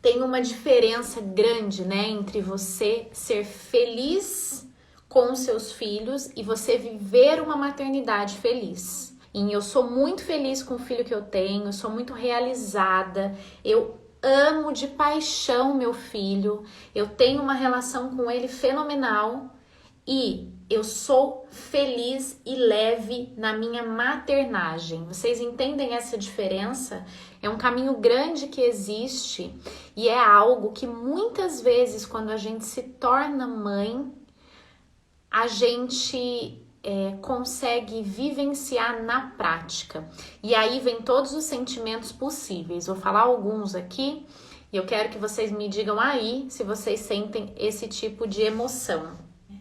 tem uma diferença grande, né, entre você ser feliz com os seus filhos e você viver uma maternidade feliz. E eu sou muito feliz com o filho que eu tenho, eu sou muito realizada, eu amo de paixão meu filho, eu tenho uma relação com ele fenomenal e eu sou feliz e leve na minha maternagem. Vocês entendem essa diferença? É um caminho grande que existe e é algo que muitas vezes quando a gente se torna mãe, a gente consegue vivenciar na prática. E aí vem todos os sentimentos possíveis. Vou falar alguns aqui e eu quero que vocês me digam aí se vocês sentem esse tipo de emoção.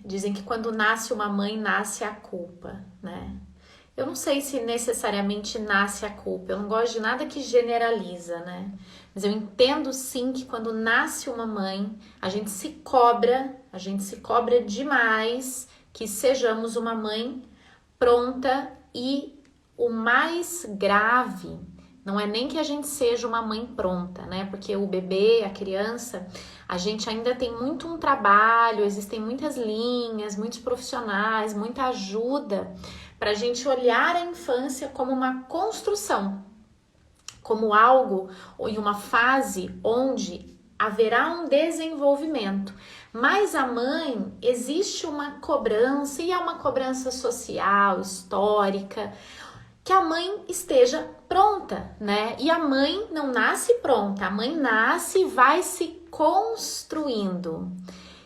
Dizem que quando nasce uma mãe, nasce a culpa, né? Eu não sei se necessariamente nasce a culpa, eu não gosto de nada que generaliza, né? Mas eu entendo sim que quando nasce uma mãe, a gente se cobra demais que sejamos uma mãe pronta e o mais grave não é nem que a gente seja uma mãe pronta, né? Porque o bebê, a criança, a gente ainda tem muito um trabalho, existem muitas linhas, muitos profissionais, muita ajuda para a gente olhar a infância como uma construção, como algo e uma fase onde haverá um desenvolvimento. Mas a mãe, existe uma cobrança, e é uma cobrança social, histórica, que a mãe esteja pronta, né? E a mãe não nasce pronta, a mãe nasce e vai se construindo.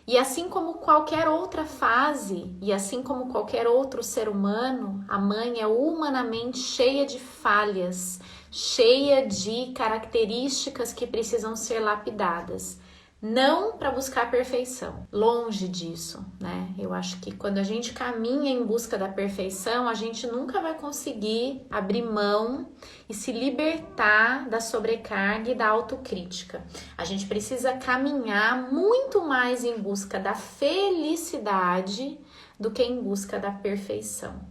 E assim como qualquer outra fase, e assim como qualquer outro ser humano, a mãe é humanamente cheia de falhas, cheia de características que precisam ser lapidadas. Não para buscar a perfeição, longe disso, né? Eu acho que quando a gente caminha em busca da perfeição, a gente nunca vai conseguir abrir mão e se libertar da sobrecarga e da autocrítica. A gente precisa caminhar muito mais em busca da felicidade do que em busca da perfeição.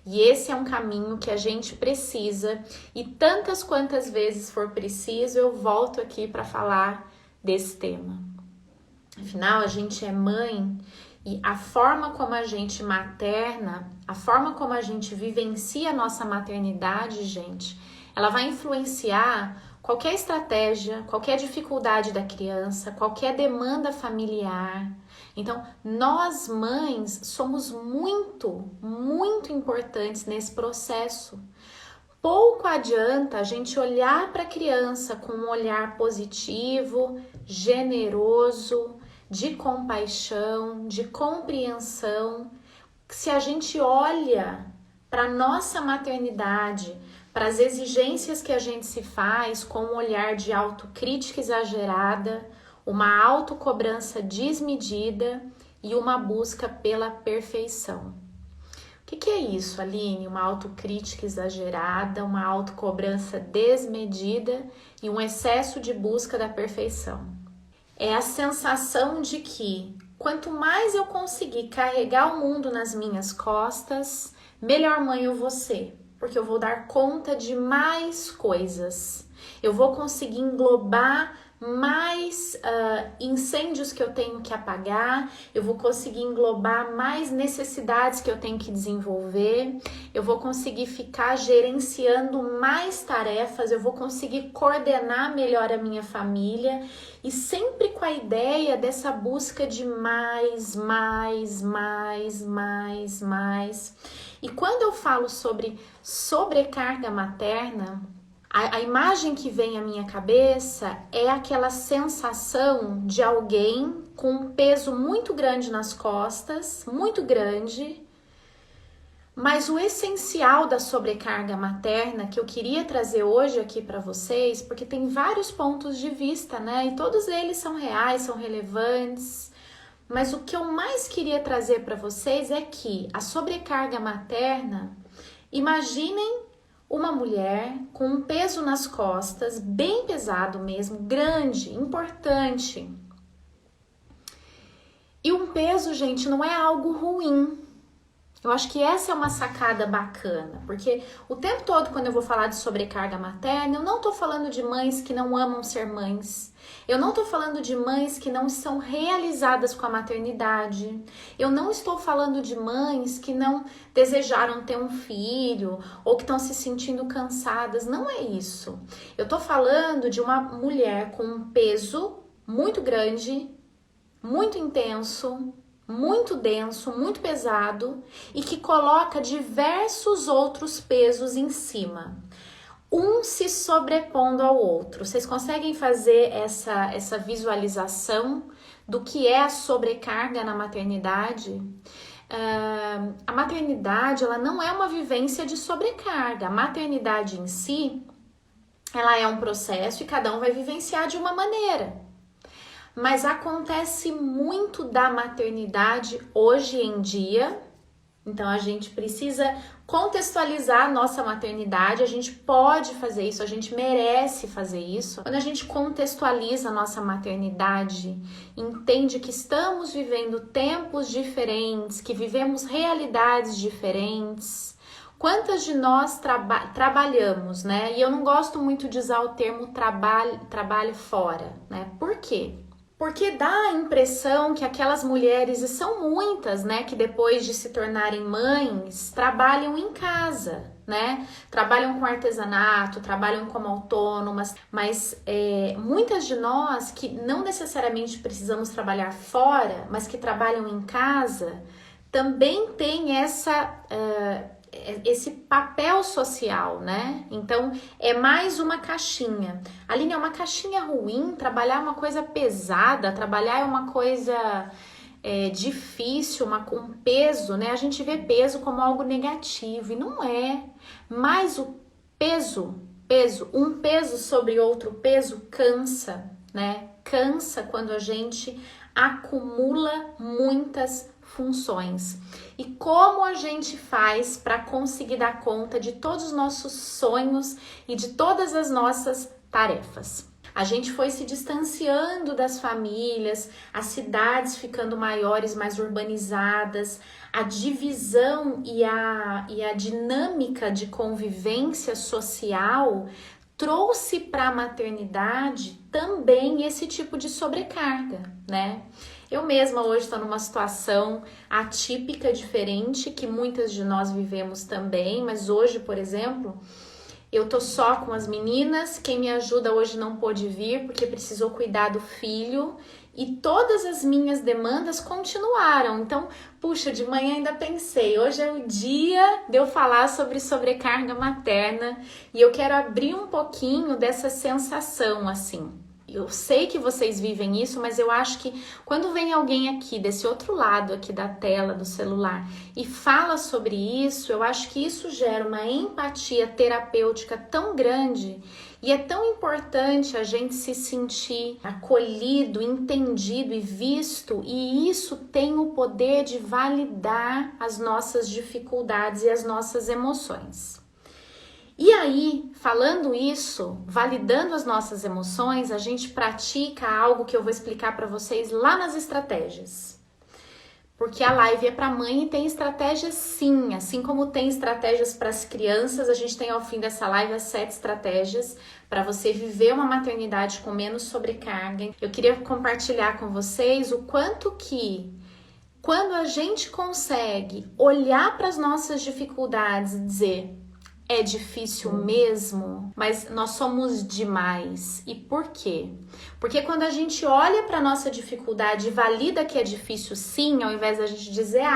E esse é um caminho que a gente precisa, e tantas quantas vezes for preciso, eu volto aqui para falar desse tema. Afinal, a gente é mãe e a forma como a gente materna, a forma como a gente vivencia a nossa maternidade, gente, ela vai influenciar qualquer estratégia, qualquer dificuldade da criança, qualquer demanda familiar. Então, nós mães somos muito, muito importantes nesse processo. Pouco adianta a gente olhar para a criança com um olhar positivo, generoso, de compaixão, de compreensão, se a gente olha para a nossa maternidade, para as exigências que a gente se faz com um olhar de autocrítica exagerada, uma autocobrança desmedida e uma busca pela perfeição. O que é isso, Aline? Uma autocrítica exagerada, uma autocobrança desmedida e um excesso de busca da perfeição. É a sensação de que quanto mais eu conseguir carregar o mundo nas minhas costas, melhor mãe eu vou ser, porque eu vou dar conta de mais coisas. Eu vou conseguir englobar mais incêndios que eu tenho que apagar, eu vou conseguir englobar mais necessidades que eu tenho que desenvolver, eu vou conseguir ficar gerenciando mais tarefas, eu vou conseguir coordenar melhor a minha família e sempre com a ideia dessa busca de mais. E quando eu falo sobre sobrecarga materna, a imagem que vem à minha cabeça é aquela sensação de alguém com um peso muito grande nas costas, muito grande, mas o essencial da sobrecarga materna que eu queria trazer hoje aqui para vocês, porque tem vários pontos de vista, né? E todos eles são reais, são relevantes, mas o que eu mais queria trazer para vocês é que a sobrecarga materna, imaginem uma mulher com um peso nas costas, bem pesado mesmo, grande, importante. E um peso, gente, não é algo ruim. Eu acho que essa é uma sacada bacana, porque o tempo todo quando eu vou falar de sobrecarga materna, eu não tô falando de mães que não amam ser mães. Eu não tô falando de mães que não são realizadas com a maternidade. Eu não estou falando de mães que não desejaram ter um filho ou que estão se sentindo cansadas. Não é isso. Eu tô falando de uma mulher com um peso muito grande, muito intenso, muito denso, muito pesado e que coloca diversos outros pesos em cima, um se sobrepondo ao outro. Vocês conseguem fazer essa visualização do que é a sobrecarga na maternidade? A maternidade, ela não é uma vivência de sobrecarga. A maternidade em si, ela é um processo e cada um vai vivenciar de uma maneira. Mas acontece muito da maternidade hoje em dia, então a gente precisa contextualizar a nossa maternidade, a gente pode fazer isso, a gente merece fazer isso. Quando a gente contextualiza a nossa maternidade, entende que estamos vivendo tempos diferentes, que vivemos realidades diferentes. Quantas de nós trabalhamos, né? E eu não gosto muito de usar o termo trabalho fora, né? Por quê? Porque dá a impressão que aquelas mulheres, e são muitas, né, que depois de se tornarem mães, trabalham em casa, né? Trabalham com artesanato, trabalham como autônomas, mas muitas de nós que não necessariamente precisamos trabalhar fora, mas que trabalham em casa, também tem esse papel social, né? Então, é mais uma caixinha. Aline, é uma caixinha ruim, trabalhar é uma coisa pesada, trabalhar é uma coisa difícil, um peso, né? A gente vê peso como algo negativo, e não é. Mas o um peso sobre outro peso cansa, né? Cansa quando a gente acumula muitas funções. E como a gente faz para conseguir dar conta de todos os nossos sonhos e de todas as nossas tarefas? A gente foi se distanciando das famílias, as cidades ficando maiores, mais urbanizadas, a divisão e a dinâmica de convivência social trouxe para a maternidade também esse tipo de sobrecarga, né? Eu mesma hoje estou numa situação atípica, diferente, que muitas de nós vivemos também, mas hoje, por exemplo, eu tô só com as meninas, quem me ajuda hoje não pôde vir porque precisou cuidar do filho e todas as minhas demandas continuaram. Então, puxa, de manhã ainda pensei, hoje é o dia de eu falar sobre sobrecarga materna e eu quero abrir um pouquinho dessa sensação, assim. Eu sei que vocês vivem isso, mas eu acho que quando vem alguém aqui, desse outro lado aqui da tela do celular, e fala sobre isso, eu acho que isso gera uma empatia terapêutica tão grande e é tão importante a gente se sentir acolhido, entendido e visto, e isso tem o poder de validar as nossas dificuldades e as nossas emoções. E aí, falando isso, validando as nossas emoções, a gente pratica algo que eu vou explicar para vocês lá nas estratégias. Porque a live é para mãe e tem estratégias sim, assim como tem estratégias para as crianças, a gente tem ao fim dessa live as 7 estratégias para você viver uma maternidade com menos sobrecarga. Eu queria compartilhar com vocês o quanto que quando a gente consegue olhar para as nossas dificuldades e dizer: é difícil mesmo, mas nós somos demais. E por quê? Porque quando a gente olha para nossa dificuldade e valida que é difícil sim, ao invés da gente dizer,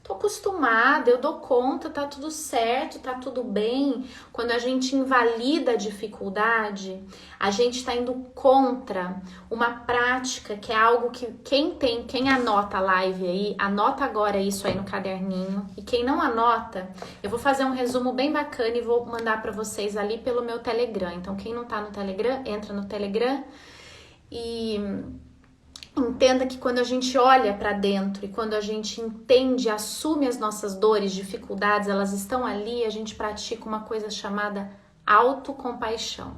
tô acostumada, eu dou conta, tá tudo certo, tá tudo bem. Quando a gente invalida a dificuldade, a gente tá indo contra uma prática que é algo que quem anota a live aí, anota agora isso aí no caderninho. E quem não anota, eu vou fazer um resumo bem bacana e vou mandar para vocês ali pelo meu Telegram. Então quem não tá no Telegram, entra no Telegram e entenda que quando a gente olha para dentro e quando a gente entende, assume as nossas dores, dificuldades, elas estão ali, a gente pratica uma coisa chamada autocompaixão.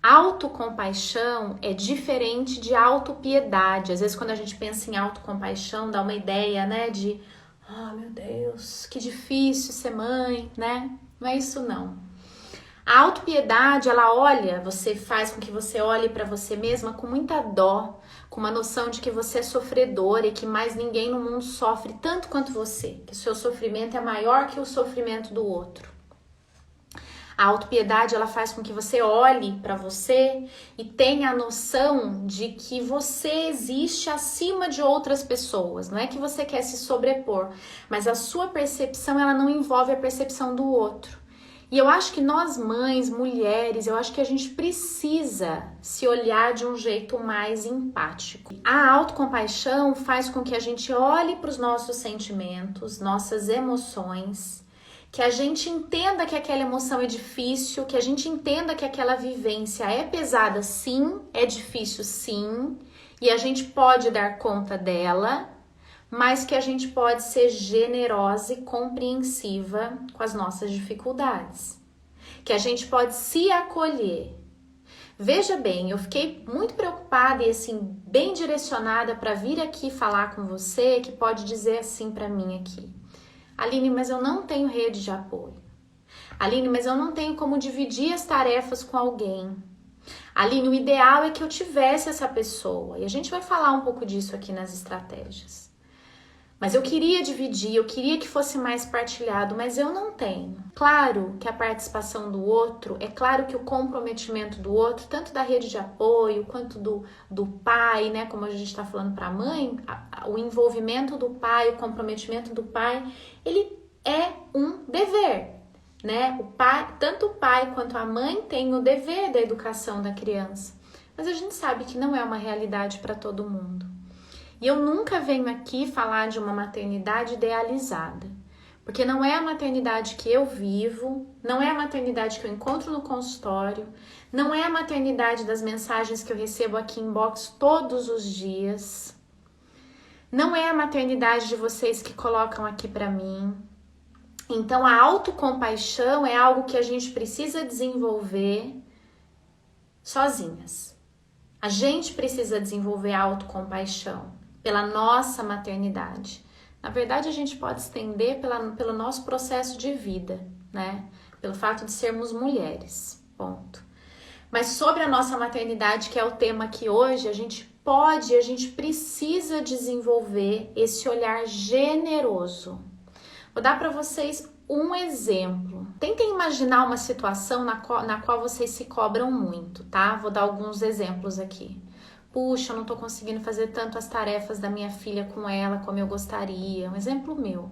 Autocompaixão é diferente de autopiedade. Às vezes quando a gente pensa em autocompaixão, dá uma ideia, né, de Ah, meu Deus, que difícil ser mãe, né? Não é isso não. A autopiedade, ela olha, você faz com que você olhe para você mesma com muita dó, com uma noção de que você é sofredora e que mais ninguém no mundo sofre tanto quanto você, que o seu sofrimento é maior que o sofrimento do outro. A autopiedade, ela faz com que você olhe para você e tenha a noção de que você existe acima de outras pessoas. Não é que você quer se sobrepor, mas a sua percepção, ela não envolve a percepção do outro. E eu acho que nós mães, mulheres, eu acho que a gente precisa se olhar de um jeito mais empático. A autocompaixão faz com que a gente olhe para os nossos sentimentos, nossas emoções, que a gente entenda que aquela emoção é difícil, que a gente entenda que aquela vivência é pesada sim, é difícil sim, e a gente pode dar conta dela, mas que a gente pode ser generosa e compreensiva com as nossas dificuldades. Que a gente pode se acolher. Veja bem, eu fiquei muito preocupada e assim, bem direcionada para vir aqui falar com você, que pode dizer assim para mim aqui: Aline, mas eu não tenho rede de apoio. Aline, mas eu não tenho como dividir as tarefas com alguém. Aline, o ideal é que eu tivesse essa pessoa. E a gente vai falar um pouco disso aqui nas estratégias. Mas eu queria dividir, eu queria que fosse mais partilhado, mas eu não tenho. Claro que a participação do outro, é claro que o comprometimento do outro, tanto da rede de apoio quanto do pai, né? Como a gente está falando para a mãe, o envolvimento do pai, o comprometimento do pai, ele é um dever, né? O pai, tanto o pai quanto a mãe têm o dever da educação da criança. Mas a gente sabe que não é uma realidade para todo mundo. E eu nunca venho aqui falar de uma maternidade idealizada, porque não é a maternidade que eu vivo, não é a maternidade que eu encontro no consultório, não é a maternidade das mensagens que eu recebo aqui em inbox todos os dias, não é a maternidade de vocês que colocam aqui para mim. Então a autocompaixão é algo que a gente precisa desenvolver sozinhas. A gente precisa desenvolver a autocompaixão pela nossa maternidade. Na verdade, a gente pode estender pelo nosso processo de vida, né? Pelo fato de sermos mulheres, ponto. Mas sobre a nossa maternidade, que é o tema aqui hoje, a gente precisa desenvolver esse olhar generoso. Vou dar para vocês um exemplo. Tentem imaginar uma situação na qual vocês se cobram muito, tá? Vou dar alguns exemplos aqui. Puxa, eu não tô conseguindo fazer tanto as tarefas da minha filha com ela como eu gostaria. Um exemplo meu.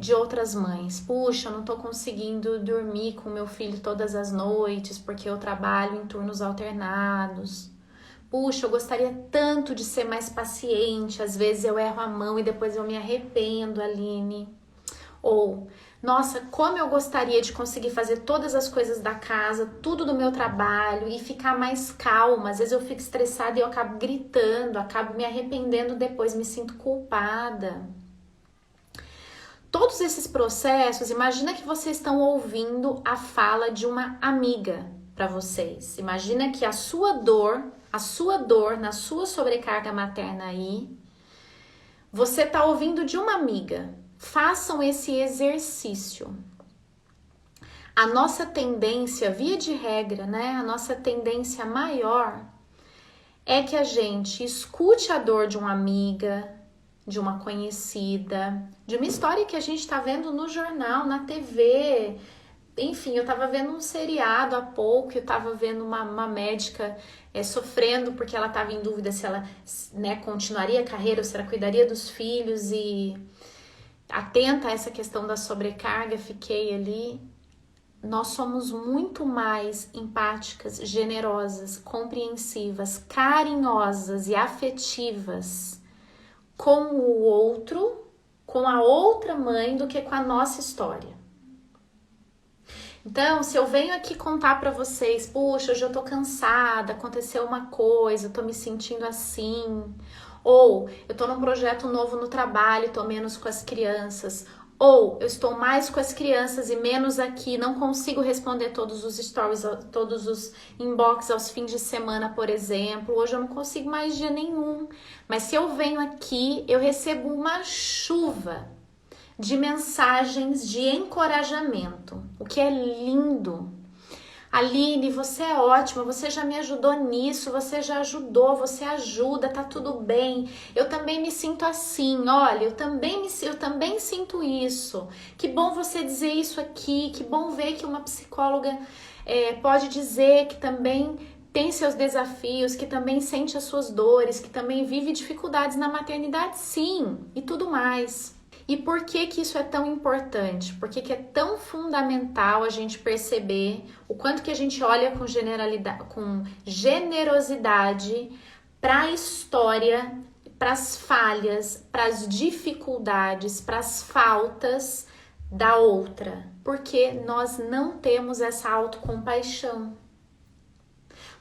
De outras mães. Puxa, eu não tô conseguindo dormir com meu filho todas as noites porque eu trabalho em turnos alternados. Puxa, eu gostaria tanto de ser mais paciente. Às vezes eu erro a mão e depois eu me arrependo, Aline. Ou, nossa, como eu gostaria de conseguir fazer todas as coisas da casa, tudo do meu trabalho e ficar mais calma. Às vezes eu fico estressada e eu acabo gritando, acabo me arrependendo depois, me sinto culpada. Todos esses processos, imagina que vocês estão ouvindo a fala de uma amiga para vocês. Imagina que a sua dor na sua sobrecarga materna aí, você tá ouvindo de uma amiga. Façam esse exercício. A nossa tendência, via de regra, né? A nossa tendência maior é que a gente escute a dor de uma amiga, de uma conhecida, de uma história que a gente tá vendo no jornal, na TV. Enfim, eu tava vendo um seriado há pouco, eu tava vendo uma médica sofrendo porque ela tava em dúvida se ela, né, continuaria a carreira ou se ela cuidaria dos filhos e atenta a essa questão da sobrecarga, fiquei ali. Nós somos muito mais empáticas, generosas, compreensivas, carinhosas e afetivas com o outro, com a outra mãe, do que com a nossa história. Então, se eu venho aqui contar para vocês, puxa, hoje eu tô cansada, aconteceu uma coisa, eu tô me sentindo assim, ou eu tô num projeto novo no trabalho, tô menos com as crianças, Ou eu estou mais com as crianças e menos aqui, não consigo responder todos os stories, todos os inbox aos fins de semana, por exemplo. Hoje eu não consigo mais dia nenhum. Mas se eu venho aqui, eu recebo uma chuva de mensagens de encorajamento, o que é lindo. Aline, você é ótima, você já me ajudou nisso, você já ajudou, você ajuda, tá tudo bem. Eu também me sinto assim, olha, eu também sinto isso. Que bom você dizer isso aqui, que bom ver que uma psicóloga pode dizer que também tem seus desafios, que também sente as suas dores, que também vive dificuldades na maternidade, sim, e tudo mais. E por que que isso é tão importante? Por que que é tão fundamental a gente perceber o quanto que a gente olha com generosidade para a história, para as falhas, para as dificuldades, para as faltas da outra? Porque nós não temos essa autocompaixão.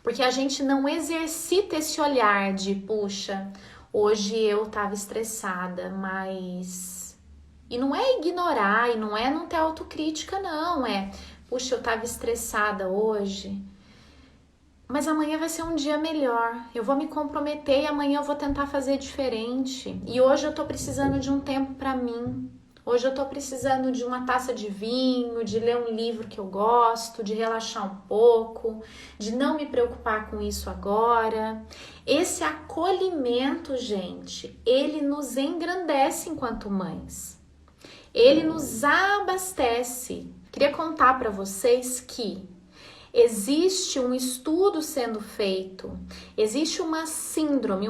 Porque a gente não exercita esse olhar de, puxa, hoje eu estava estressada, mas... E não é ignorar, e não é não ter autocrítica, não. Puxa, eu tava estressada hoje, mas amanhã vai ser um dia melhor. Eu vou me comprometer e amanhã eu vou tentar fazer diferente. E hoje eu tô precisando de um tempo pra mim. Hoje eu tô precisando de uma taça de vinho, de ler um livro que eu gosto, de relaxar um pouco, de não me preocupar com isso agora. Esse acolhimento, gente, ele nos engrandece enquanto mães. Ele nos abastece. Queria contar para vocês que existe um estudo sendo feito, existe uma síndrome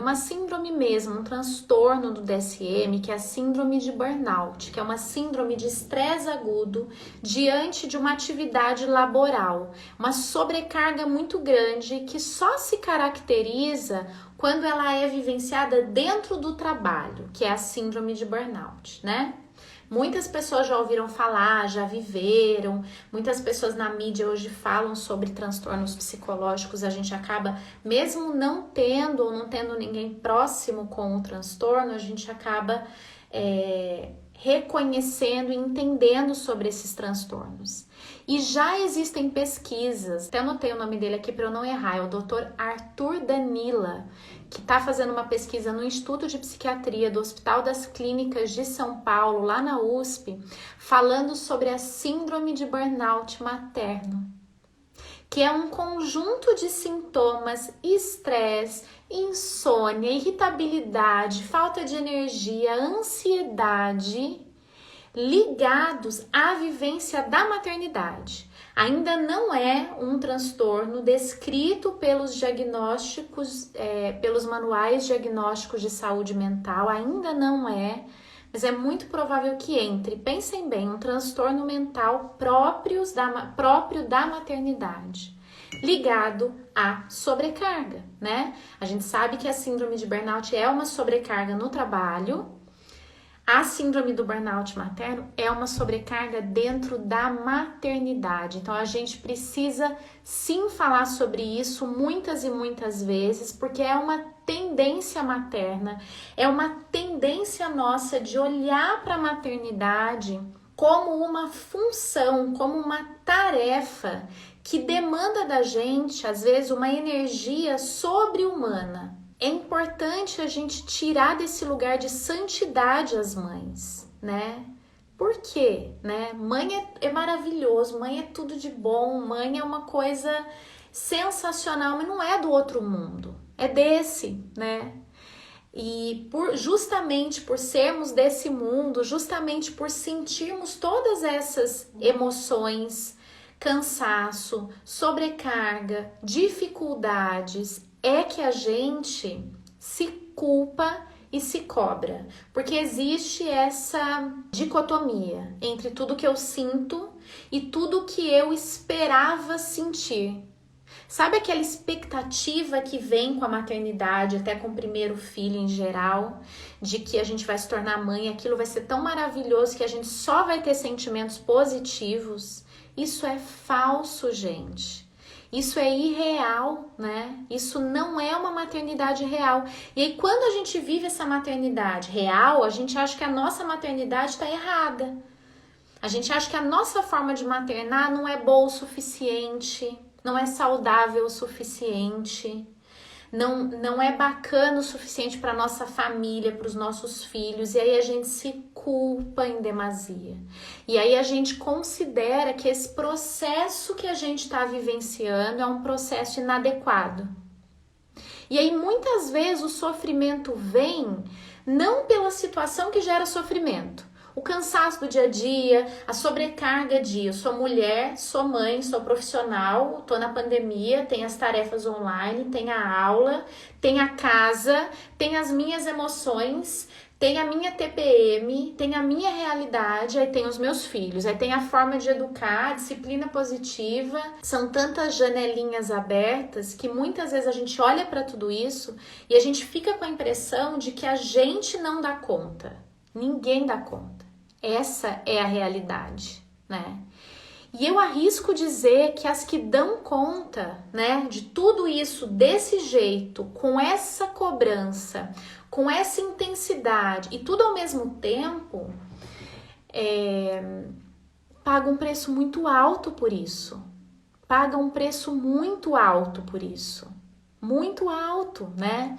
mesmo, um transtorno do DSM, que é a síndrome de burnout, que é uma síndrome de estresse agudo diante de uma atividade laboral, uma sobrecarga muito grande que só se caracteriza quando ela é vivenciada dentro do trabalho, que é a síndrome de burnout, né? Muitas pessoas já ouviram falar, já viveram, muitas pessoas na mídia hoje falam sobre transtornos psicológicos, a gente acaba, mesmo não tendo ou não tendo ninguém próximo com o transtorno, a gente acaba reconhecendo e entendendo sobre esses transtornos. E já existem pesquisas, até anotei o nome dele aqui para eu não errar, é o Dr. Arthur Danila, que está fazendo uma pesquisa no Instituto de Psiquiatria do Hospital das Clínicas de São Paulo, lá na USP, falando sobre a síndrome de burnout materno, que é um conjunto de sintomas, estresse, insônia, irritabilidade, falta de energia, ansiedade, ligados à vivência da maternidade. Ainda não é um transtorno descrito pelos diagnósticos, pelos manuais diagnósticos de saúde mental, ainda não é, mas é muito provável que entre. Pensem bem, um transtorno mental próprio da maternidade, ligado à sobrecarga, né? A gente sabe que a síndrome de burnout é uma sobrecarga no trabalho. A síndrome do burnout materno é uma sobrecarga dentro da maternidade. Então, a gente precisa sim falar sobre isso muitas e muitas vezes, porque é uma tendência materna, é uma tendência nossa de olhar para a maternidade como uma função, como uma tarefa que demanda da gente, às vezes, uma energia sobre-humana. É importante a gente tirar desse lugar de santidade as mães, né? Por quê? Né? Mãe é maravilhoso, mãe é tudo de bom, mãe é uma coisa sensacional, mas não é do outro mundo, é desse, né? E justamente por sermos desse mundo, justamente por sentirmos todas essas emoções, cansaço, sobrecarga, dificuldades, é que a gente se culpa e se cobra, porque existe essa dicotomia entre tudo que eu sinto e tudo que eu esperava sentir. Sabe aquela expectativa que vem com a maternidade, até com o primeiro filho em geral, de que a gente vai se tornar mãe, aquilo vai ser tão maravilhoso que a gente só vai ter sentimentos positivos? Isso é falso, gente. Isso é irreal, né? Isso não é uma maternidade real. E aí, quando a gente vive essa maternidade real, a gente acha que a nossa maternidade está errada. A gente acha que a nossa forma de maternar não é boa o suficiente, não é saudável o suficiente, não é bacana o suficiente para nossa família, para os nossos filhos, e aí a gente se culpa em demasia. E aí a gente considera que esse processo que a gente está vivenciando é um processo inadequado. E aí muitas vezes o sofrimento vem não pela situação que gera sofrimento, o cansaço do dia a dia, a sobrecarga de eu sou mulher, sou mãe, sou profissional, tô na pandemia, tem as tarefas online, tem a aula, tem a casa, tem as minhas emoções, tem a minha TPM, tem a minha realidade, aí tem os meus filhos, aí tem a forma de educar, a disciplina positiva. São tantas janelinhas abertas que muitas vezes a gente olha para tudo isso e a gente fica com a impressão de que a gente não dá conta. Ninguém dá conta. Essa é a realidade, né? E eu arrisco dizer que as que dão conta, né, de tudo isso desse jeito, com essa cobrança, com essa intensidade e tudo ao mesmo tempo, pagam um preço muito alto por isso. Pagam um preço muito alto por isso. Muito alto, né?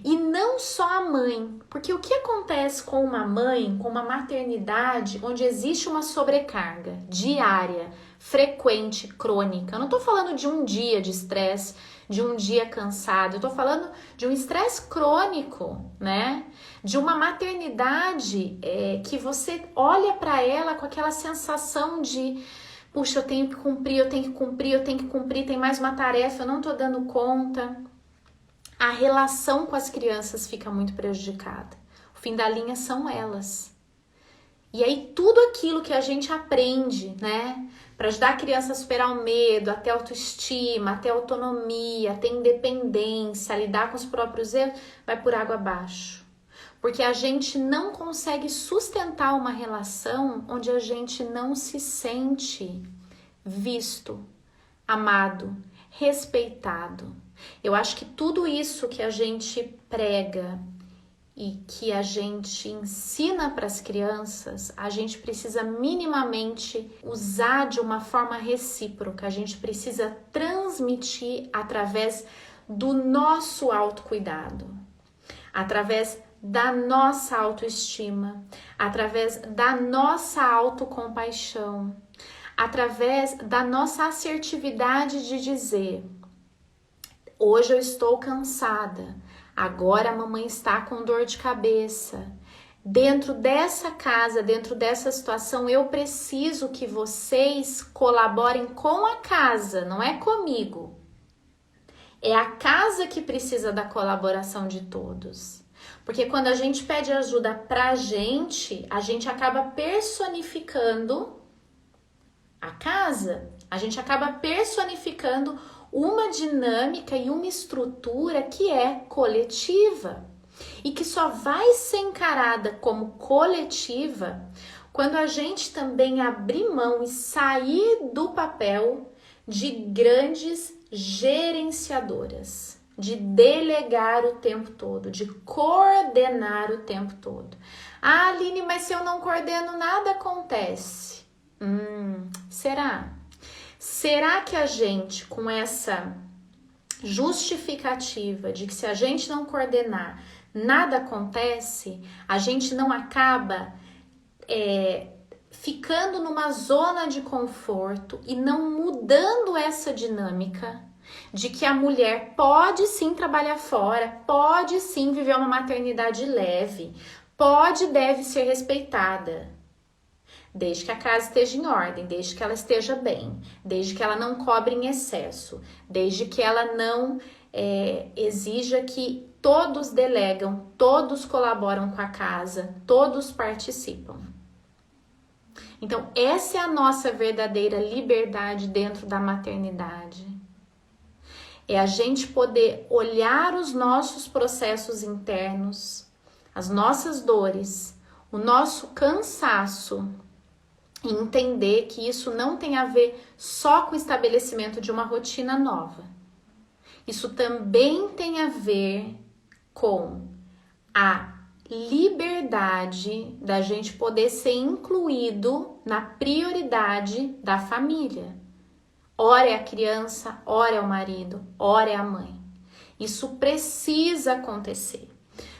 E não só a mãe, porque o que acontece com uma mãe, com uma maternidade, onde existe uma sobrecarga diária, frequente, crônica? Eu não tô falando de um dia de estresse, de um dia cansado, eu tô falando de um estresse crônico, né? De uma maternidade que você olha para ela com aquela sensação de puxa, eu tenho que cumprir, eu tenho que cumprir, eu tenho que cumprir, tem mais uma tarefa, eu não tô dando conta. A relação com as crianças fica muito prejudicada. O fim da linha são elas. E aí tudo aquilo que a gente aprende, né, para ajudar a criança a superar o medo, até autoestima, até autonomia, até independência, a lidar com os próprios erros, vai por água abaixo. Porque a gente não consegue sustentar uma relação onde a gente não se sente visto, amado, respeitado. Eu acho que tudo isso que a gente prega e que a gente ensina para as crianças, a gente precisa minimamente usar de uma forma recíproca. A gente precisa transmitir através do nosso autocuidado, através da nossa autoestima, através da nossa autocompaixão, através da nossa assertividade de dizer: hoje eu estou cansada, agora a mamãe está com dor de cabeça. Dentro dessa casa, dentro dessa situação, eu preciso que vocês colaborem com a casa, não é comigo. É a casa que precisa da colaboração de todos. Porque quando a gente pede ajuda pra gente, a gente acaba personificando a casa, a gente acaba personificando uma dinâmica e uma estrutura que é coletiva e que só vai ser encarada como coletiva quando a gente também abrir mão e sair do papel de grandes gerenciadoras, de delegar o tempo todo, de coordenar o tempo todo. Ah, Aline, mas se eu não coordeno, nada acontece. Será? Será que a gente, com essa justificativa de que se a gente não coordenar, nada acontece, a gente não acaba ficando numa zona de conforto e não mudando essa dinâmica de que a mulher pode sim trabalhar fora, pode sim viver uma maternidade leve, pode e deve ser respeitada, desde que a casa esteja em ordem, desde que ela esteja bem, desde que ela não cobre em excesso, desde que ela não exija que todos delegam, todos colaboram com a casa, todos participam. Então, essa é a nossa verdadeira liberdade dentro da maternidade. É a gente poder olhar os nossos processos internos, as nossas dores, o nosso cansaço e entender que isso não tem a ver só com o estabelecimento de uma rotina nova. Isso também tem a ver com a liberdade da gente poder ser incluído na prioridade da família. Ora é a criança, ora é o marido, ora é a mãe. Isso precisa acontecer.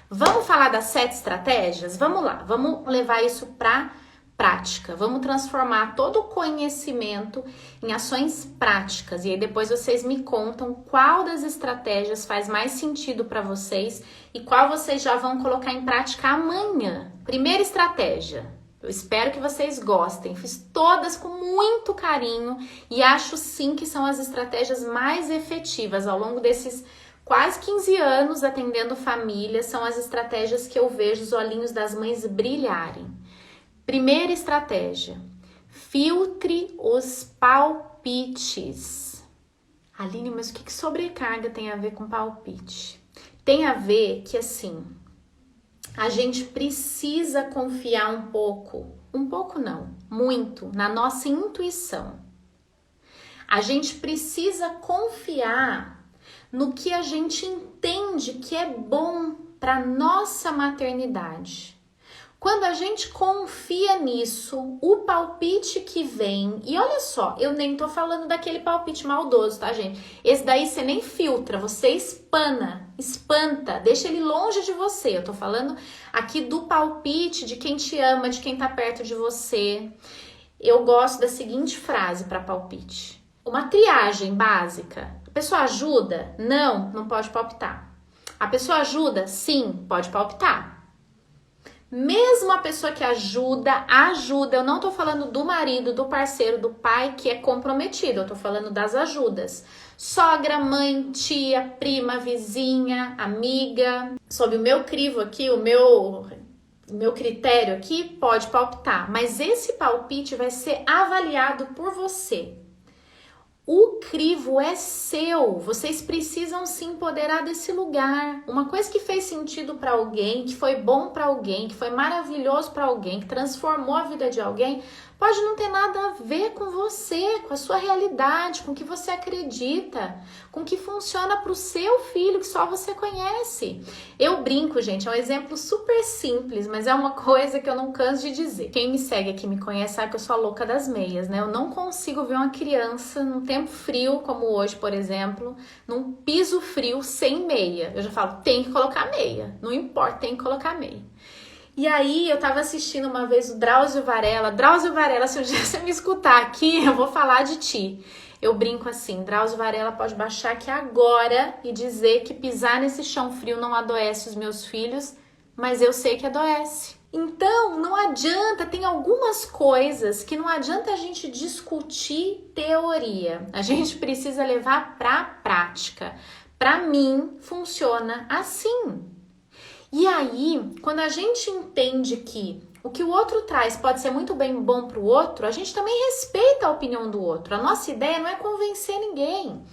Vamos falar das 7 estratégias? Vamos lá, vamos levar isso para prática. Vamos transformar todo o conhecimento em ações práticas. E aí depois vocês me contam qual das estratégias faz mais sentido para vocês e qual vocês já vão colocar em prática amanhã. Primeira estratégia. Eu espero que vocês gostem. Fiz todas com muito carinho e acho sim que são as estratégias mais efetivas ao longo desses quase 15 anos atendendo famílias. São as estratégias que eu vejo os olhinhos das mães brilharem. Primeira estratégia, filtre os palpites. Aline, mas o que sobrecarga tem a ver com palpite? Tem a ver que assim, a gente precisa confiar um pouco não, muito, na nossa intuição. A gente precisa confiar no que a gente entende que é bom para nossa maternidade. Quando a gente confia nisso, o palpite que vem, e olha só, eu nem tô falando daquele palpite maldoso, tá, gente? Esse daí você nem filtra, você espanta, deixa ele longe de você. Eu tô falando aqui do palpite de quem te ama, de quem tá perto de você. Eu gosto da seguinte frase para palpite. Uma triagem básica. A pessoa ajuda? Não, não pode palpitar. A pessoa ajuda? Sim, pode palpitar. Mesmo a pessoa que ajuda, eu não tô falando do marido, do parceiro, do pai que é comprometido, eu tô falando das ajudas. Sogra, mãe, tia, prima, vizinha, amiga. Sob o meu crivo aqui, o meu critério aqui, pode palpitar, mas esse palpite vai ser avaliado por você. O crivo é seu, vocês precisam se empoderar desse lugar. Uma coisa que fez sentido para alguém, que foi bom para alguém, que foi maravilhoso para alguém, que transformou a vida de alguém, pode não ter nada a ver com você, com a sua realidade, com o que você acredita, com o que funciona para o seu filho, que só você conhece. Eu brinco, gente, é um exemplo super simples, mas é uma coisa que eu não canso de dizer. Quem me segue aqui, me conhece, sabe que eu sou a louca das meias, né? Eu não consigo ver uma criança num tempo frio, como hoje, por exemplo, num piso frio sem meia. Eu já falo, tem que colocar meia, não importa, tem que colocar meia. E aí, eu tava assistindo uma vez o Drauzio Varela. Drauzio Varela, se um dia você me escutar aqui, eu vou falar de ti. Eu brinco assim, Drauzio Varela pode baixar aqui agora e dizer que pisar nesse chão frio não adoece os meus filhos, mas eu sei que adoece. Então, não adianta, tem algumas coisas que não adianta a gente discutir teoria. A gente precisa levar pra prática. Pra mim, funciona assim. E aí, quando a gente entende que o que o outro traz pode ser muito bem bom para o outro, a gente também respeita a opinião do outro. A nossa ideia não é convencer ninguém.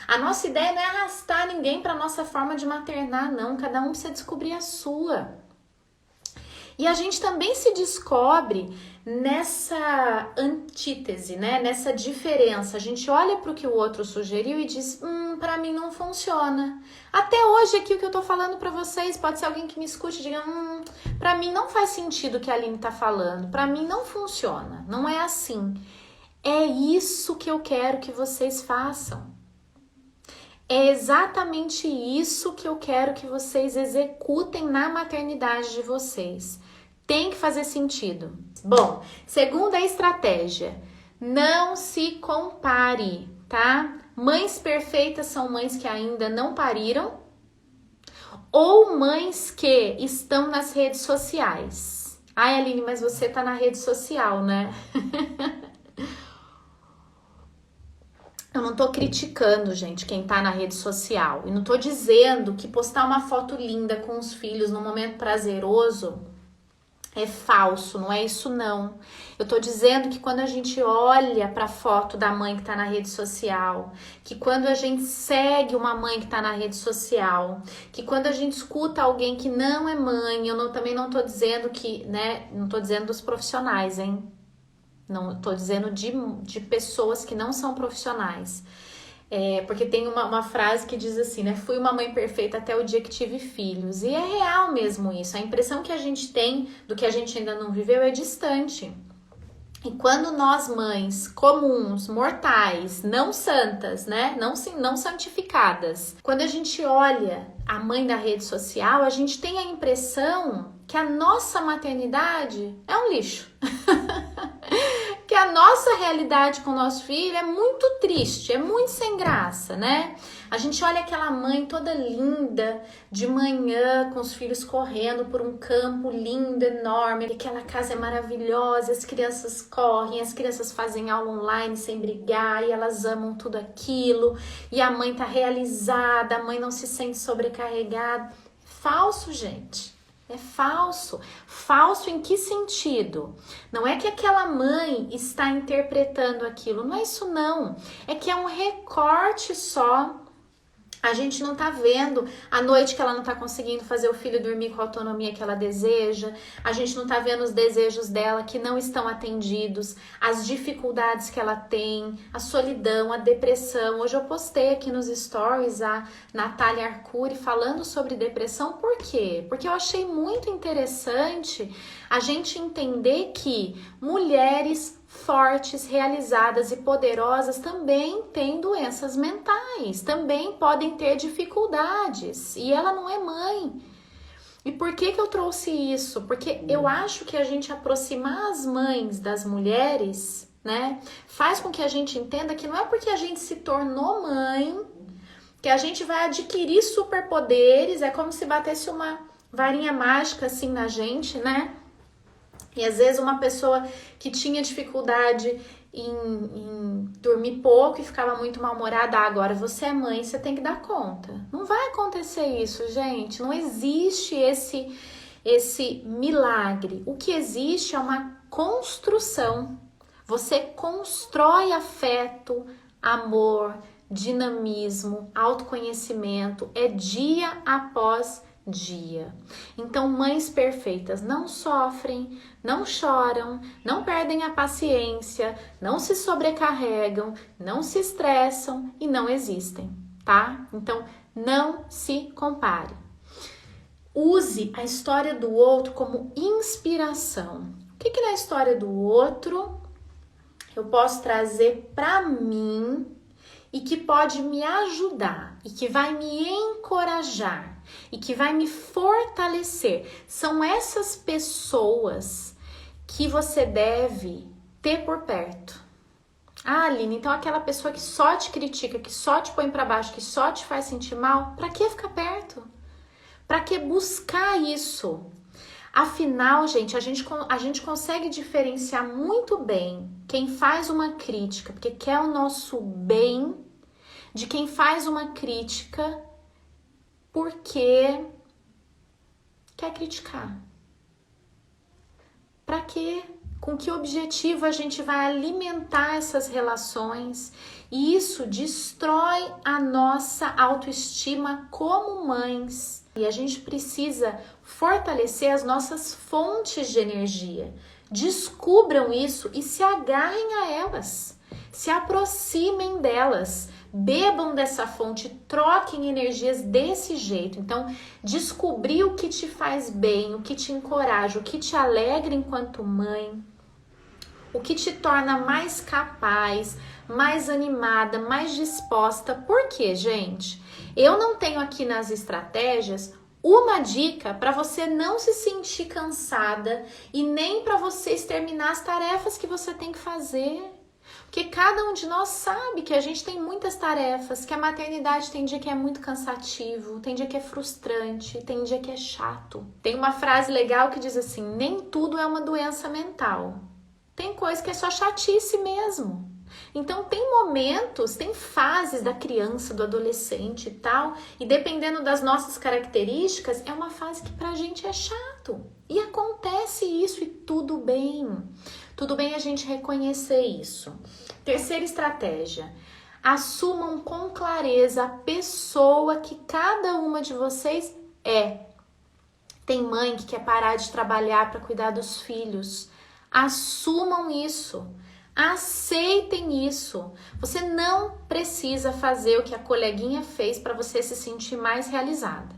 A nossa ideia não é arrastar ninguém para a nossa forma de maternar, não. Cada um precisa descobrir a sua. E a gente também se descobre nessa antítese, né? Nessa diferença. A gente olha para o que o outro sugeriu e diz, para mim não funciona. Até hoje aqui o que eu tô falando para vocês, pode ser alguém que me escute e diga, para mim não faz sentido o que a Aline tá falando. Para mim não funciona, não é assim. É isso que eu quero que vocês façam. É exatamente isso que eu quero que vocês executem na maternidade de vocês. Tem que fazer sentido. Bom, segunda estratégia, não se compare, tá? Mães perfeitas são mães que ainda não pariram ou mães que estão nas redes sociais. Ai, Aline, mas você tá na rede social, né? Eu não tô criticando, gente, quem tá na rede social. E não tô dizendo que postar uma foto linda com os filhos num momento prazeroso é falso, não é isso não. Eu tô dizendo que quando a gente olha pra foto da mãe que tá na rede social, que quando a gente segue uma mãe que tá na rede social, que quando a gente escuta alguém que não é mãe, também não tô dizendo que, né, não tô dizendo dos profissionais, hein? Não, tô dizendo de pessoas que não são profissionais. Porque tem uma frase que diz assim, né? Fui uma mãe perfeita até o dia que tive filhos. E é real mesmo isso. A impressão que a gente tem do que a gente ainda não viveu é distante. E quando nós, mães comuns, mortais, não santas, né? Não santificadas, quando a gente olha a mãe da rede social, a gente tem a impressão que a nossa maternidade é um lixo. Que a nossa realidade com o nosso filho é muito triste, é muito sem graça, né? A gente olha aquela mãe toda linda, de manhã, com os filhos correndo por um campo lindo, enorme, aquela casa é maravilhosa, as crianças correm, as crianças fazem aula online sem brigar, e elas amam tudo aquilo, e a mãe tá realizada, a mãe não se sente sobrecarregada. Falso, gente. É falso. Falso em que sentido? Não é que aquela mãe está interpretando aquilo, não é isso não. É que é um recorte só. A gente não tá vendo a noite que ela não tá conseguindo fazer o filho dormir com a autonomia que ela deseja. A gente não tá vendo os desejos dela que não estão atendidos, as dificuldades que ela tem, a solidão, a depressão. Hoje eu postei aqui nos stories a Natália Arcuri falando sobre depressão. Por quê? Porque eu achei muito interessante a gente entender que mulheres fortes, realizadas e poderosas também têm doenças mentais, também podem ter dificuldades, e ela não é mãe. E por que eu trouxe isso? Porque eu acho que a gente aproximar as mães das mulheres, né, faz com que a gente entenda que não é porque a gente se tornou mãe que a gente vai adquirir superpoderes, é como se batesse uma varinha mágica assim na gente, né? E às vezes uma pessoa que tinha dificuldade em dormir pouco e ficava muito mal-humorada, agora você é mãe, você tem que dar conta. Não vai acontecer isso, gente. Não existe esse milagre. O que existe é uma construção. Você constrói afeto, amor, dinamismo, autoconhecimento. É dia após dia. Então, mães perfeitas não sofrem, não choram, não perdem a paciência, não se sobrecarregam, não se estressam e não existem, tá? Então, não se compare. Use a história do outro como inspiração. O que na história do outro eu posso trazer para mim e que pode me ajudar e que vai me encorajar e que vai me fortalecer? São essas pessoas que você deve ter por perto. Ah, Aline, então aquela pessoa que só te critica, que só te põe para baixo, que só te faz sentir mal, para que ficar perto? Para que buscar isso? Afinal, gente, a gente consegue diferenciar muito bem quem faz uma crítica porque quer o nosso bem de quem faz uma crítica porque quer criticar. Para quê? Com que objetivo a gente vai alimentar essas relações? E isso destrói a nossa autoestima como mães. E a gente precisa fortalecer as nossas fontes de energia. Descubram isso e se agarrem a elas. Se aproximem delas. Bebam dessa fonte, troquem energias desse jeito. Então, descobrir o que te faz bem, o que te encoraja, o que te alegra enquanto mãe, o que te torna mais capaz, mais animada, mais disposta. Por quê, gente? Eu não tenho aqui nas estratégias uma dica para você não se sentir cansada e nem para você exterminar as tarefas que você tem que fazer. Porque cada um de nós sabe que a gente tem muitas tarefas, que a maternidade tem dia que é muito cansativo, tem dia que é frustrante, tem dia que é chato. Tem uma frase legal que diz assim, nem tudo é uma doença mental. Tem coisa que é só chatice mesmo. Então tem momentos, tem fases da criança, do adolescente e tal, e dependendo das nossas características, é uma fase que pra gente é chato. E acontece isso e tudo bem. Tudo bem a gente reconhecer isso. Terceira estratégia. Assumam com clareza a pessoa que cada uma de vocês é. Tem mãe que quer parar de trabalhar para cuidar dos filhos. Assumam isso. Aceitem isso. Você não precisa fazer o que a coleguinha fez para você se sentir mais realizada.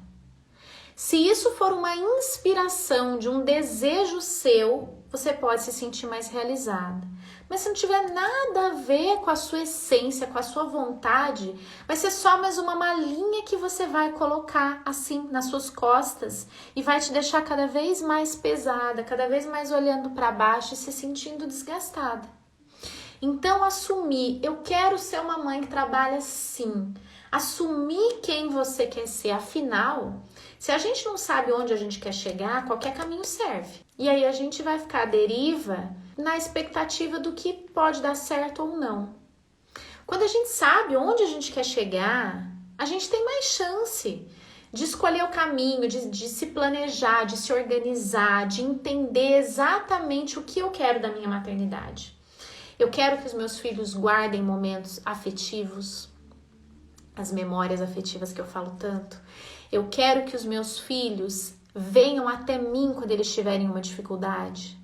Se isso for uma inspiração de um desejo seu, você pode se sentir mais realizada. Mas se não tiver nada a ver com a sua essência, com a sua vontade, vai ser só mais uma malinha que você vai colocar assim nas suas costas e vai te deixar cada vez mais pesada, cada vez mais olhando para baixo e se sentindo desgastada. Então, assumir, eu quero ser uma mãe que trabalha sim. Assumir quem você quer ser, afinal, se a gente não sabe onde a gente quer chegar, qualquer caminho serve. E aí a gente vai ficar à deriva na expectativa do que pode dar certo ou não. Quando a gente sabe onde a gente quer chegar, a gente tem mais chance de escolher o caminho, de se planejar, de se organizar, de entender exatamente o que eu quero da minha maternidade. Eu quero que os meus filhos guardem momentos afetivos, as memórias afetivas que eu falo tanto. Eu quero que os meus filhos venham até mim quando eles tiverem uma dificuldade.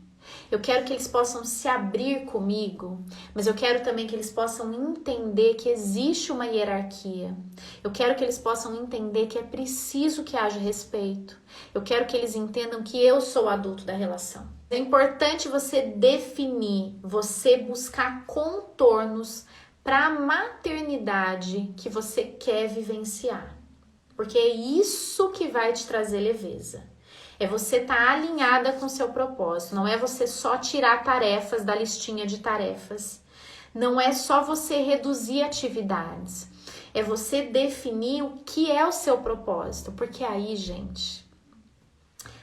Eu quero que eles possam se abrir comigo, mas eu quero também que eles possam entender que existe uma hierarquia. Eu quero que eles possam entender que é preciso que haja respeito. Eu quero que eles entendam que eu sou o adulto da relação. É importante você definir, você buscar contornos para a maternidade que você quer vivenciar. Porque é isso que vai te trazer leveza. É você estar alinhada com o seu propósito. Não é você só tirar tarefas da listinha de tarefas. Não é só você reduzir atividades. É você definir o que é o seu propósito. Porque aí, gente,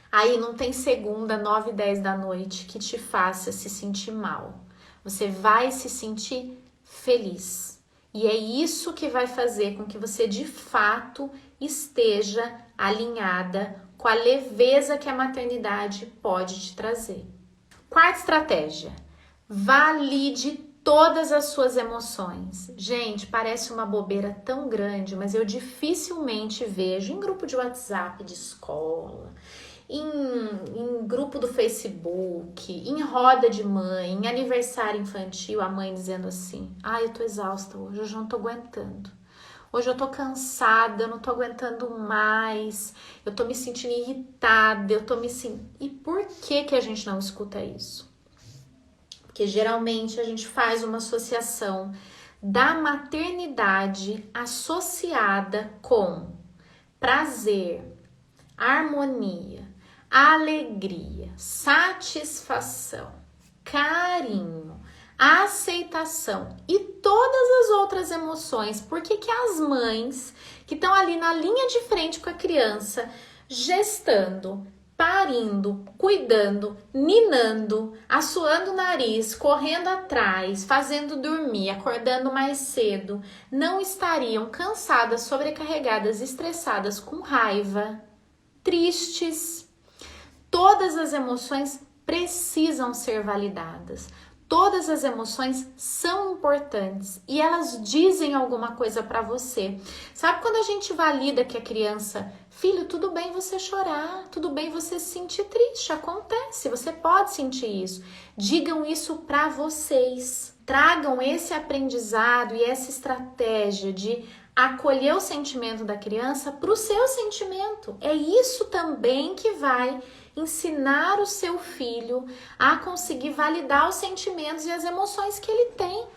aí não tem segunda, 9 e 10 da noite que te faça se sentir mal. Você vai se sentir feliz. E é isso que vai fazer com que você de fato esteja alinhada com a leveza que a maternidade pode te trazer. Quarta estratégia: valide todas as suas emoções. Gente, parece uma bobeira tão grande, mas eu dificilmente vejo em grupo de WhatsApp de escola, em grupo do Facebook, em roda de mãe, em aniversário infantil, a mãe dizendo assim: eu tô exausta hoje, eu já não tô aguentando. Hoje eu tô cansada, eu não tô aguentando mais, eu tô me sentindo irritada, E por que a gente não escuta isso? Porque geralmente a gente faz uma associação da maternidade associada com prazer, harmonia, alegria, satisfação, carinho, aceitação e todas as outras emoções. Por que as mães que estão ali na linha de frente com a criança, gestando, parindo, cuidando, ninando, assoando o nariz, correndo atrás, fazendo dormir, acordando mais cedo, não estariam cansadas, sobrecarregadas, estressadas, com raiva, tristes? Todas as emoções precisam ser validadas. Todas as emoções são importantes e elas dizem alguma coisa para você. Sabe quando a gente valida que a criança, filho, tudo bem você chorar, tudo bem você se sentir triste, acontece, você pode sentir isso. Digam isso para vocês. Tragam esse aprendizado e essa estratégia de acolher o sentimento da criança para o seu sentimento. É isso também que vai ensinar o seu filho a conseguir validar os sentimentos e as emoções que ele tem.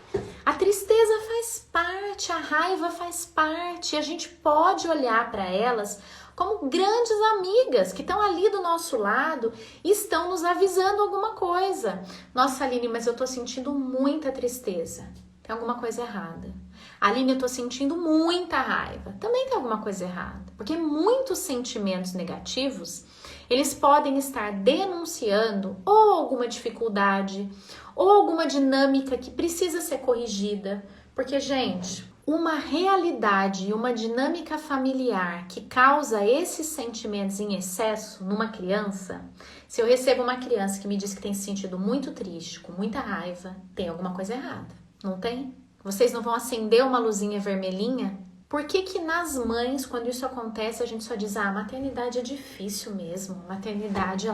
A tristeza faz parte, a raiva faz parte, e a gente pode olhar para elas como grandes amigas que estão ali do nosso lado e estão nos avisando alguma coisa. Nossa, Aline, mas eu tô sentindo muita tristeza. Tem alguma coisa errada. Aline, eu tô sentindo muita raiva. Também tem alguma coisa errada. Porque muitos sentimentos negativos, eles podem estar denunciando ou alguma dificuldade, ou alguma dinâmica que precisa ser corrigida. Porque, gente, uma realidade e uma dinâmica familiar que causa esses sentimentos em excesso numa criança, se eu recebo uma criança que me diz que tem se sentido muito triste, com muita raiva, tem alguma coisa errada. Não tem? Vocês não vão acender uma luzinha vermelhinha Por que que nas mães, quando isso acontece, a gente só diz, a maternidade é difícil mesmo, maternidade é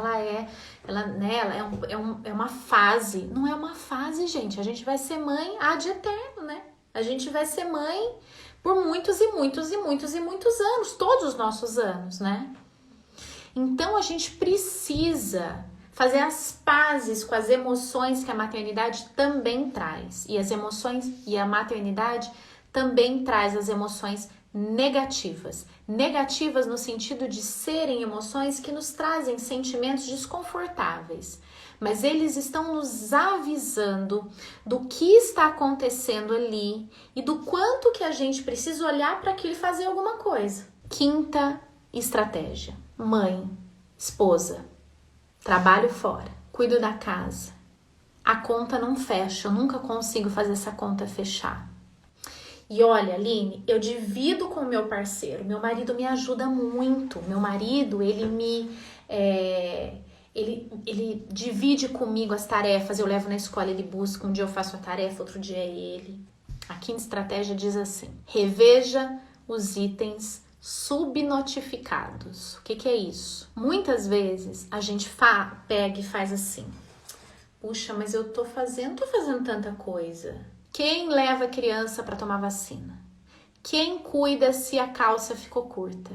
uma fase. Não é uma fase, gente, a gente vai ser mãe ad eterno, né? A gente vai ser mãe por muitos e muitos e muitos e muitos anos, todos os nossos anos, né? Então a gente precisa fazer as pazes com as emoções que a maternidade também traz. E as emoções e a maternidade também traz as emoções negativas. Negativas no sentido de serem emoções que nos trazem sentimentos desconfortáveis. Mas eles estão nos avisando do que está acontecendo ali e do quanto que a gente precisa olhar para aquilo e fazer alguma coisa. Quinta estratégia. Mãe, esposa, trabalho fora, cuido da casa. A conta não fecha, eu nunca consigo fazer essa conta fechar. E olha, Aline, eu divido com o meu parceiro, meu marido me ajuda muito. Meu marido, ele divide comigo as tarefas, eu levo na escola, ele busca, um dia eu faço a tarefa, outro dia é ele. A quinta estratégia diz assim, reveja os itens subnotificados. O que é isso? Muitas vezes a gente pega e faz assim, puxa, mas eu tô fazendo tanta coisa. Quem leva a criança para tomar vacina? Quem cuida se a calça ficou curta?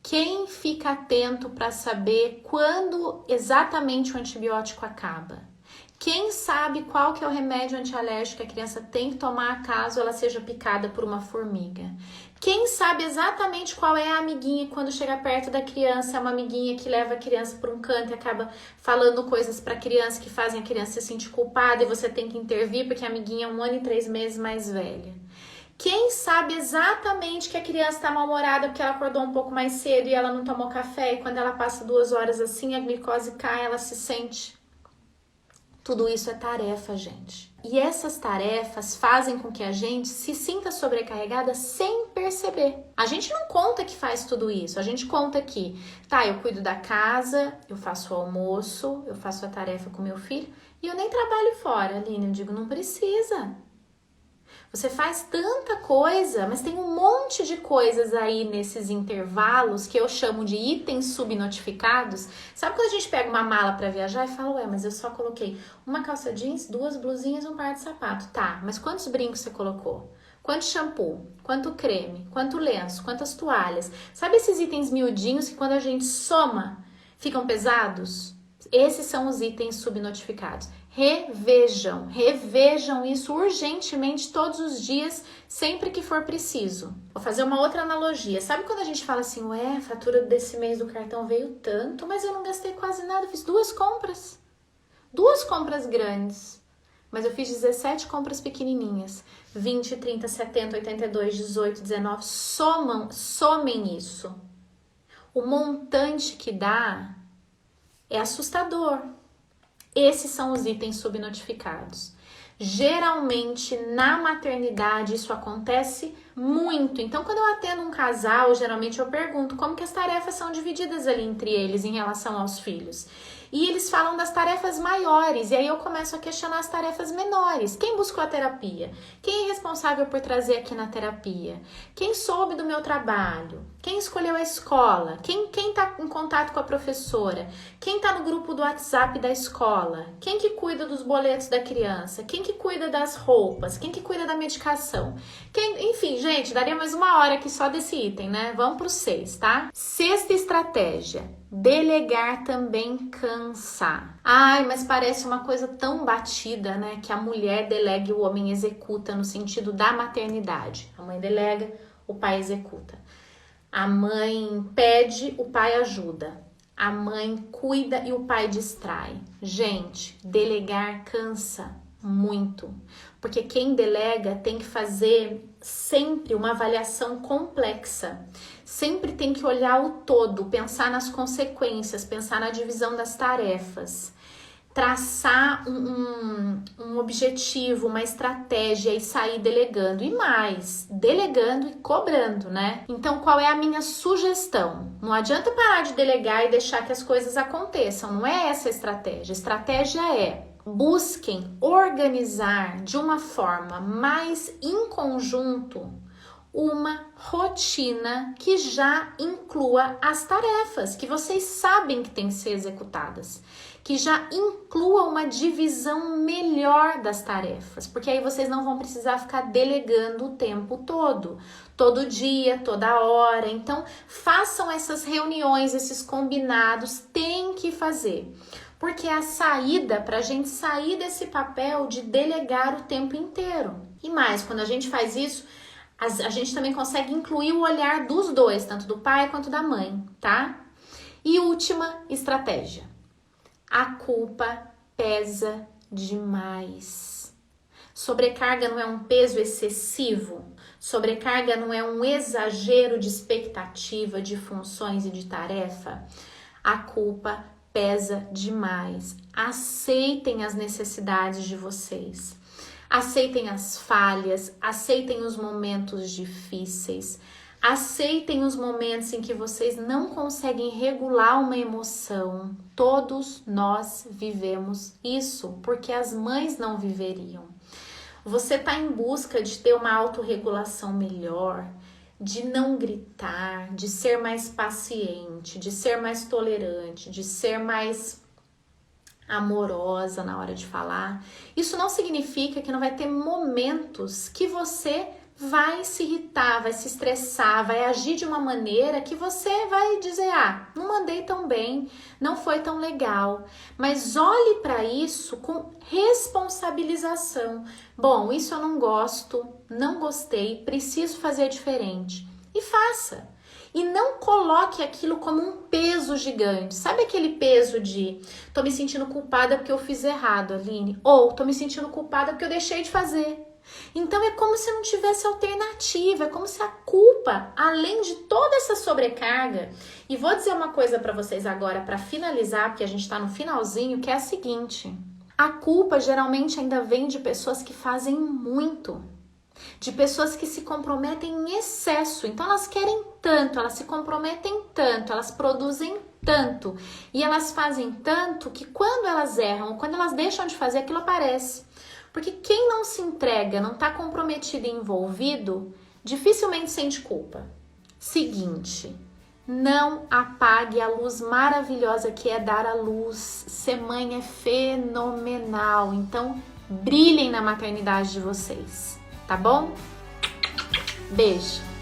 Quem fica atento para saber quando exatamente o antibiótico acaba? Quem sabe qual que é o remédio antialérgico que a criança tem que tomar caso ela seja picada por uma formiga? Quem sabe exatamente qual é a amiguinha que quando chega perto da criança, é uma amiguinha que leva a criança para um canto e acaba falando coisas para a criança que fazem a criança se sentir culpada e você tem que intervir porque a amiguinha é 1 ano e 3 meses mais velha? Quem sabe exatamente que a criança está mal-humorada porque ela acordou um pouco mais cedo e ela não tomou café e quando ela passa 2 horas assim, a glicose cai, ela se sente... Tudo isso é tarefa, gente. E essas tarefas fazem com que a gente se sinta sobrecarregada sem perceber. A gente não conta que faz tudo isso. A gente conta que, eu cuido da casa, eu faço o almoço, eu faço a tarefa com meu filho e eu nem trabalho fora, Aline. Eu digo, não precisa. Você faz tanta coisa, mas tem um monte de coisas aí nesses intervalos que eu chamo de itens subnotificados. Sabe quando a gente pega uma mala para viajar e fala, mas eu só coloquei uma calça jeans, 2 blusinhas e um par de sapato. Tá, mas quantos brincos você colocou? Quanto shampoo? Quanto creme? Quanto lenço? Quantas toalhas? Sabe esses itens miudinhos que quando a gente soma ficam pesados? Esses são os itens subnotificados. Revejam isso urgentemente todos os dias, sempre que for preciso. Vou fazer uma outra analogia. Sabe quando a gente fala assim, a fatura desse mês do cartão veio tanto, mas eu não gastei quase nada, eu fiz 2 compras. 2 compras grandes, mas eu fiz 17 compras pequenininhas. 20, 30, 70, 82, 18, 19, somem isso. O montante que dá é assustador. Esses são os itens subnotificados. Geralmente, na maternidade, isso acontece muito. Então, quando eu atendo um casal, geralmente eu pergunto como que as tarefas são divididas ali entre eles em relação aos filhos. E eles falam das tarefas maiores, e aí eu começo a questionar as tarefas menores. Quem buscou a terapia? Quem é responsável por trazer aqui na terapia? Quem soube do meu trabalho? Quem escolheu a escola? Quem está em contato com a professora? Quem está no grupo do WhatsApp da escola? Quem que cuida dos boletos da criança? Quem que cuida das roupas? Quem que cuida da medicação? Enfim, gente, daria mais 1 hora aqui só desse item, né? Vamos para o 6, tá? 6ª estratégia. Delegar também cansa. Mas parece uma coisa tão batida, né? Que a mulher delega e o homem executa no sentido da maternidade. A mãe delega, o pai executa. A mãe pede, o pai ajuda. A mãe cuida e o pai distrai. Gente, delegar cansa muito. Porque quem delega tem que fazer sempre uma avaliação complexa. Sempre tem que olhar o todo, pensar nas consequências, pensar na divisão das tarefas, traçar um objetivo, uma estratégia e sair delegando. E mais, delegando e cobrando, né? Então, qual é a minha sugestão? Não adianta parar de delegar e deixar que as coisas aconteçam. Não é essa a estratégia. A estratégia é: busquem organizar de uma forma mais em conjunto uma rotina que já inclua as tarefas que vocês sabem que tem que ser executadas, que já inclua uma divisão melhor das tarefas, porque aí vocês não vão precisar ficar delegando o tempo todo dia, toda hora. Então, façam essas reuniões, esses combinados, tem que fazer. Porque é a saída para a gente sair desse papel de delegar o tempo inteiro. E mais, quando a gente faz isso, a gente também consegue incluir o olhar dos dois, tanto do pai quanto da mãe, tá? E última estratégia. A culpa pesa demais. Sobrecarga não é um peso excessivo. Sobrecarga não é um exagero de expectativa, de funções e de tarefa. A culpa pesa demais. Aceitem as necessidades de vocês. Aceitem as falhas, aceitem os momentos difíceis, aceitem os momentos em que vocês não conseguem regular uma emoção. Todos nós vivemos isso, porque as mães não viveriam. Você está em busca de ter uma autorregulação melhor, de não gritar, de ser mais paciente, de ser mais tolerante, de ser mais amorosa na hora de falar. Isso não significa que não vai ter momentos que você vai se irritar, vai se estressar, vai agir de uma maneira que você vai dizer, não mandei tão bem, não foi tão legal. Mas olhe para isso com responsabilização. Bom, isso eu não gosto, não gostei, preciso fazer diferente. E faça. E não coloque aquilo como um peso gigante. Sabe aquele peso de tô me sentindo culpada porque eu fiz errado, Aline? Ou tô me sentindo culpada porque eu deixei de fazer. Então é como se não tivesse alternativa, é como se a culpa, além de toda essa sobrecarga, e vou dizer uma coisa para vocês agora para finalizar, porque a gente tá no finalzinho, que é a seguinte: a culpa geralmente ainda vem de pessoas que fazem muito. De pessoas que se comprometem em excesso, então elas querem tanto, elas se comprometem tanto, elas produzem tanto e elas fazem tanto que quando elas erram, quando elas deixam de fazer, aquilo aparece. Porque quem não se entrega, não está comprometido e envolvido, dificilmente sente culpa. Seguinte, não apague a luz maravilhosa que é dar à luz. Ser mãe é fenomenal, então brilhem na maternidade de vocês. Tá bom? Beijo!